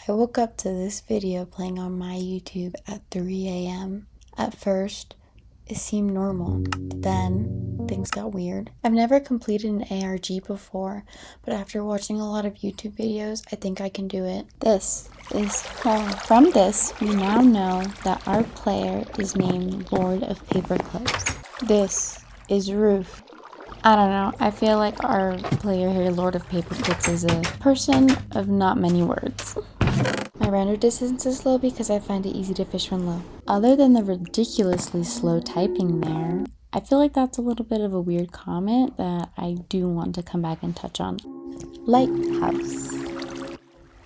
I woke up to this video playing on my YouTube at 3 a.m. At first, it seemed normal, but then things got weird. I've never completed an ARG before, but after watching a lot of YouTube videos, I think I can do it. This is home. From this, we now know that our player is named Lord of Paperclips. This is Roof. I don't know, I feel like our player here, Lord of Paperclips, is a person of not many words. My render distance is low because I find it easy to fish when low. Other than the ridiculously slow typing there, I feel like that's a little bit of a weird comment that I do want to come back and touch on. Lighthouse.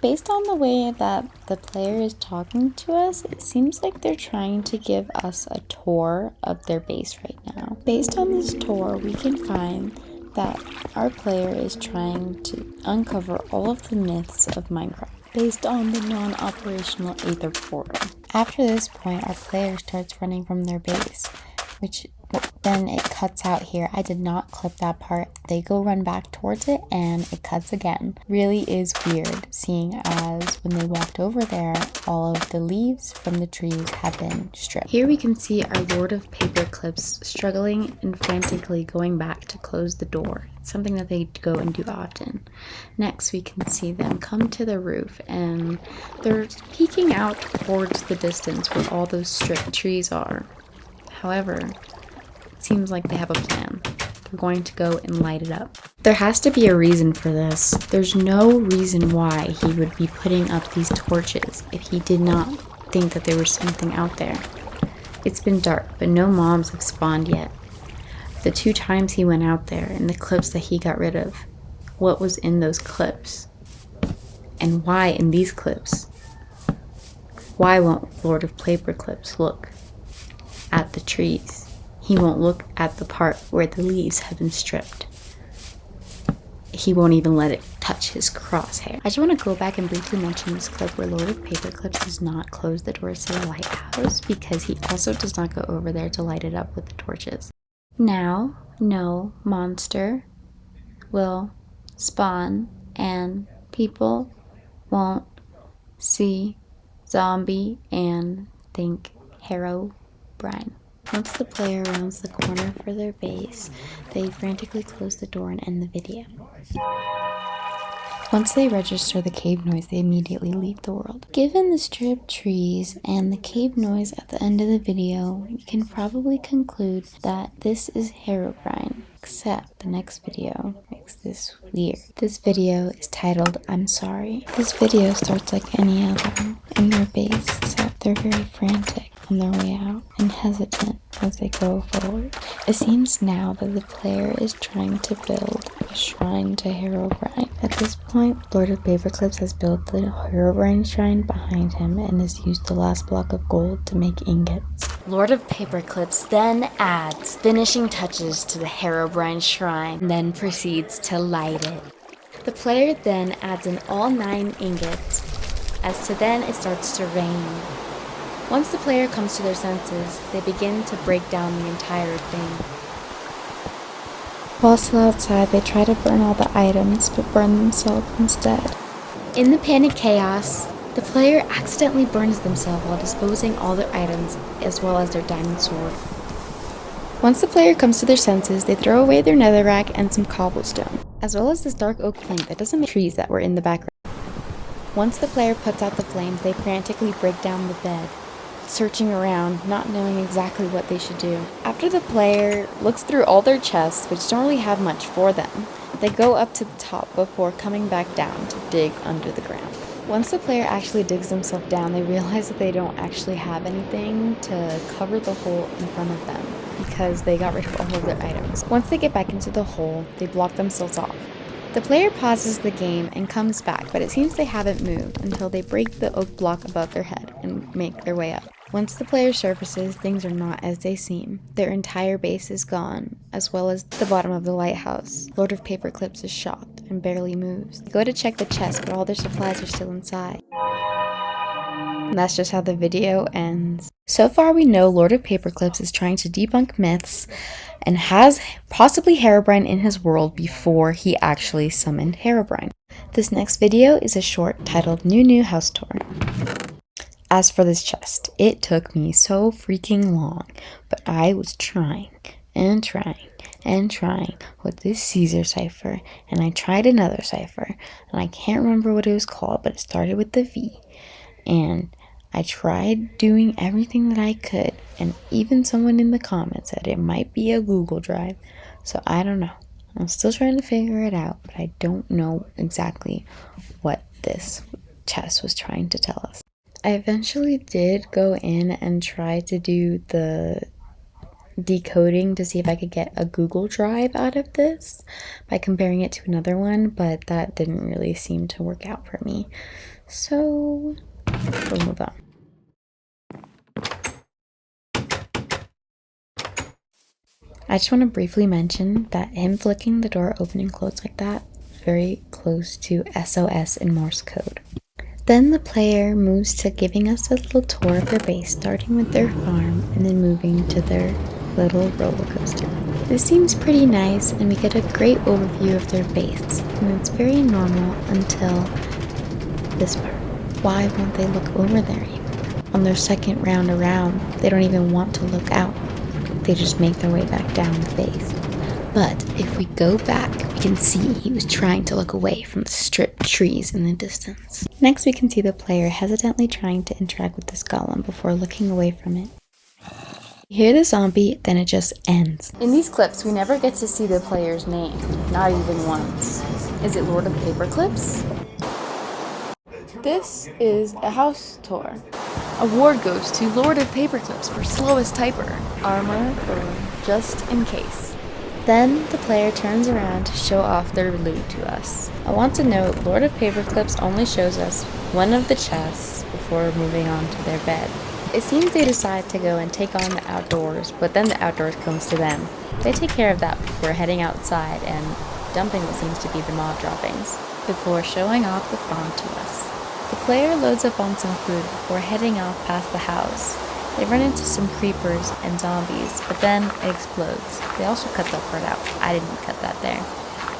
Based on the way that the player is talking to us, it seems like they're trying to give us a tour of their base right now. Based on this tour, we can find that our player is trying to uncover all of the myths of Minecraft based on the non-operational Aether portal. After this point, our player starts running from their base, which then it cuts out here. I did not clip that part. They go run back towards it and it cuts again. Really is weird, seeing as when they walked over there, all of the leaves from the trees have been stripped. Here we can see our Lord of Paperclips struggling and frantically going back to close the door. It's something that they go and do often. Next, we can see them come to the roof and they're peeking out towards the distance where all those stripped trees are. However, it seems like they have a plan. They're going to go and light it up. There has to be a reason for this. There's no reason why he would be putting up these torches if he did not think that there was something out there. It's been dark, but no mobs have spawned yet. The 2 times he went out there and the clips that he got rid of, what was in those clips? And why in these clips? Why won't Lord of Paperclips look at the trees? He won't look at the part where the leaves have been stripped. He won't even let it touch his crosshair. I just want to go back and briefly mention this clip where Lord of Paperclips does not close the doors to the lighthouse because he also does not go over there to light it up with the torches. Now, no monster will spawn and people won't see zombie and think Herobrine. Once the player rounds the corner for their base, they frantically close the door and end the video. Once they register the cave noise, they immediately leave the world. Given the stripped trees and the cave noise at the end of the video, you can probably conclude that this is Herobrine, except the next video makes this weird. This video is titled, I'm Sorry. This video starts like any other in their base, except they're very frantic on their way out and hesitant as they go forward. It seems now that the player is trying to build a shrine to Herobrine. At this point, Lord of Paperclips has built the Herobrine shrine behind him and has used the last block of gold to make ingots. Lord of Paperclips then adds finishing touches to the Herobrine shrine and then proceeds to light it. The player then adds in all 9 ingots, as to then it starts to rain. Once the player comes to their senses, they begin to break down the entire thing. While still outside, they try to burn all the items, but burn themselves instead. In the panic chaos, the player accidentally burns themselves while disposing all their items, as well as their diamond sword. Once the player comes to their senses, they throw away their netherrack and some cobblestone, as well as this dark oak plank that doesn't make trees that were in the background. Once the player puts out the flames, they frantically break down the bed, searching around, not knowing exactly what they should do. After the player looks through all their chests, which don't really have much for them, they go up to the top before coming back down to dig under the ground. Once the player actually digs themselves down, they realize that they don't actually have anything to cover the hole in front of them because they got rid of all of their items. Once they get back into the hole, they block themselves off. The player pauses the game and comes back, but it seems they haven't moved until they break the oak block above their head and make their way up. Once the player surfaces, things are not as they seem. Their entire base is gone, as well as the bottom of the lighthouse. Lord of Paperclips is shocked and barely moves. They go to check the chest, but all their supplies are still inside. And that's just how the video ends. So far we know Lord of Paperclips is trying to debunk myths and has possibly Herobrine in his world before he actually summoned Herobrine. This next video is a short titled New House Tour. As for this chest, it took me so freaking long, but I was trying and trying and trying with this Caesar cipher, and I tried another cipher, and I can't remember what it was called, but it started with the V, and I tried doing everything that I could, and even someone in the comments said it might be a Google Drive, so I don't know. I'm still trying to figure it out, but I don't know exactly what this chest was trying to tell us. I eventually did go in and try to do the decoding to see if I could get a Google Drive out of this by comparing it to another one, but that didn't really seem to work out for me. So we'll move on. I just want to briefly mention that him flicking the door open and close like that is very close to SOS in Morse code. Then the player moves to giving us a little tour of their base, starting with their farm and then moving to their little roller coaster. This seems pretty nice, and we get a great overview of their base, and it's very normal until this part. Why won't they look over there even? On their second round around, they don't even want to look out. They just make their way back down the base. But if we go back, we can see he was trying to look away from the stripped trees in the distance. Next, we can see the player hesitantly trying to interact with this golem before looking away from it. You hear the zombie, then it just ends. In these clips, we never get to see the player's name, not even once. Is it Lord of Paperclips? This is a house tour. Award goes to Lord of Paperclips for slowest typer. Armor for just in case. Then the player turns around to show off their loot to us. I want to note, Lord of Paperclips only shows us one of the chests before moving on to their bed. It seems they decide to go and take on the outdoors, but then the outdoors comes to them. They take care of that before heading outside and dumping what seems to be the mob droppings, before showing off the farm to us. The player loads up on some food before heading off past the house. They run into some creepers and zombies, but then it explodes. They also cut that part out. I didn't cut that there.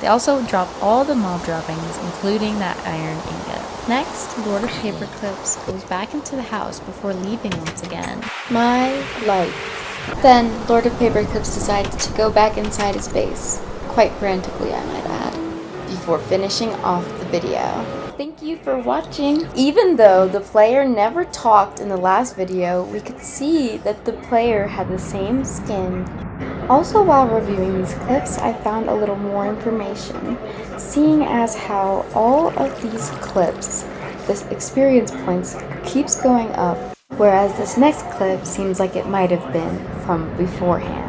They also drop all the mob droppings, including that iron ingot. Next, Lord of Paperclips goes back into the house before leaving once again. My life. Then, Lord of Paperclips decided to go back inside his base. Quite frantically, I might add, before finishing off the video. Thank you for watching. Even though the player never talked in the last video, we could see that the player had the same skin. Also, while reviewing these clips, I found a little more information, seeing as how all of these clips, this experience points keeps going up, whereas this next clip seems like it might have been from beforehand.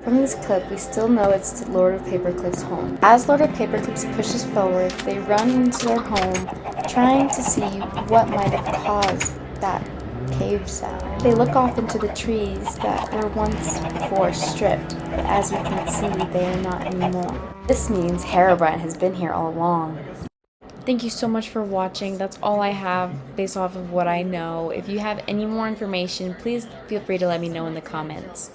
From this clip, we still know it's Lord of Paperclips' home. As Lord of Paperclips pushes forward, they run into their home, trying to see what might have caused that cave sound. They look off into the trees that were once before stripped, but as we can see, they are not anymore. This means Herobrine has been here all along. Thank you so much for watching. That's all I have based off of what I know. If you have any more information, please feel free to let me know in the comments.